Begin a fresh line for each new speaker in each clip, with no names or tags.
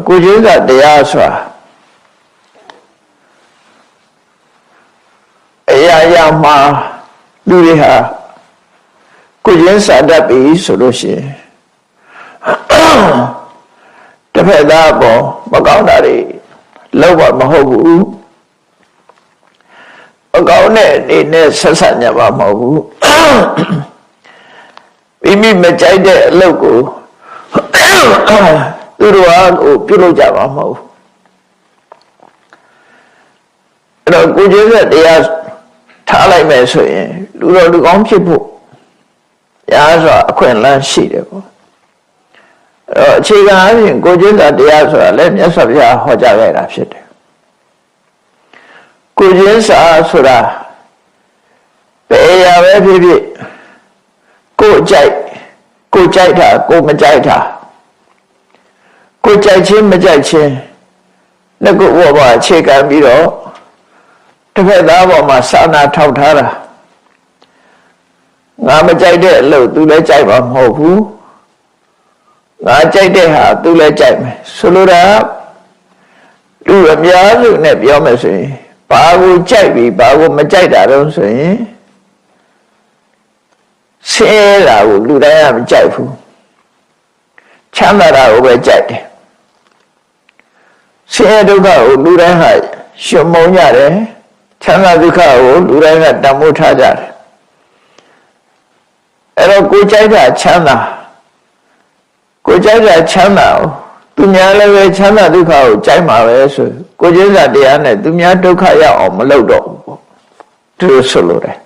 ကိုကျင်းစာတရားဆိုတာအရာရာမှာလူတွေဟာကိုကျင်းစာတတ်ပြီဆိုလို့ရှိရင်တစ်ဖက်သားပေါ်မကောင်းတာတွေလောက်ပါမဟုတ်ဘူးအကောင်းတဲ့အနေနဲ့ဆက်ဆက်ညပါမဟုတ်ဘူးမိမိမကြိုက်တဲ့အလုပ်ကိုသူတို့ဟာပြုလုပ်ကြပါမဟုတ်အဲ့တော့ကိုကျင်းတဲ့တရားထားလိုက်မယ်ဆိုရင်လူတော်လူကောင်းဖြစ်ဖို့ရာဆိုအခွင့်အလမ်းရှိတယ်ပေါ့အဲ့တော့အခြေခံအပြင်ကိုကျင်းတဲ့တရားဆိုတာလည်းမြတ်စွာဘုရားဟောကြားခဲ့တာဖြစ်တယ်ကိုကျင်းစာဆိုတာဘယ်ရာပဲဖြစ်ဖြစ်ကိုကြိုက်တာကိုမကြိုက်တာကိုကြိုက်ချင်းမကြိုက်ချင်းလက်ကိုဘောပါအခြေခံပြီးတော့တစ်ဖက်သားပေါ်မှာစာနာထောက်ထားတာငါမကြိုက်တဲ့အလုပ်သူလည်းကြိုက်မှာမဟုတ်ဘူးငါကြိုက်တဲ့ဟာသူလည်းကြိုက်မယ်ဆိုလိုတာလူအများစုနဲ့ပြောမယ်ဆိုရင်ဘာကိုကြိုက်ပြီးဘာကိုမကြိုက်တာတော့ဆိုရင်ဆင်းရဲတာကိုလူတိုင်းကမကြိုက်ဘူးချမ်းသာတာကိုပဲကြိုက်တယ်ဆင်းရဲဒုက္ခကိုလူတိုင်းဟာရှင်မုံကြတယ်ချမ်းသာဒုက္ခကိုလူတိုင်းကတန်ဖိုးထားကြတယ်အဲ့တော့ကိုကြိုက်တာချမ်းသာကိုကြိုက်တာချမ်းသာသူများလည်းပဲချမ်းသာဒုက္ခကိုကြိုက်မှာပဲဆိုကိုကျင်းစာတရားနဲ့သူများဒုက္ခရောက်အောင်မလုပ်တော့ဘူးပေါ့သူဆိုလိုတယ်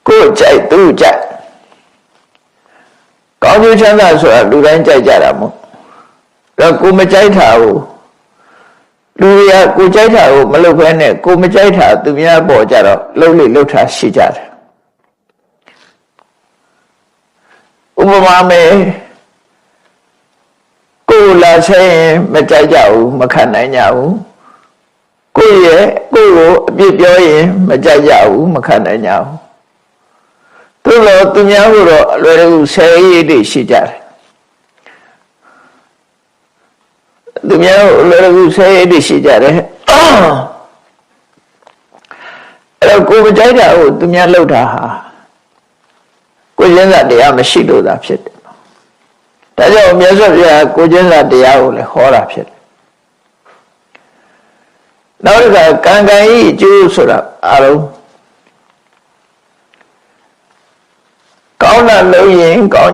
ကိုကြိုက်သူကြိုက်ကောင်းကျိုးချမ်းသာဆိုတာလူတိုင်းကြိုက်ကြတာမို့တော့ကိုမကြိုက်တာကိုလူတွေကကိုကြိုက်တာကိုမလုပ်ဘဲနဲ့ကိုမကြိုက်တာသူများပေါ်ကြတော့လှုပ်လေလှုပ်တာရှိကြတယ်ဥပမာမယ်ကိုလာဆိုင်မကြိုက်ကြဘူးမခံနိုင်ကြဘူးကိုကိုအပြစ်ပြောရင်မကြိုက်ကြဘူးမခံနိုင်ကြဘူးသူတို့သူများကတော့အလွယ်တကူဆဲရေးတွေရှိကြတယ်သူများအလွယ်တကူဆဲရေးတွေရှိကြတယ်အဲ့တော့ကိုမကြိုက်တာကိုသူများလှုပ်တာဟာကိုကျင်းစာတရားမရှိလို့သာဖြစ်တယ်ဒါကြောင့်မြတ်စွာဘုရားကိုကျင်းစာတရားကိုလည်းဟောတာဖြစ်တယ်နောက်တစ်ခါကံကံဤအကျိုးဆိုတာအားလုံးကောင်းတာလုပ်ရင်ကောင်း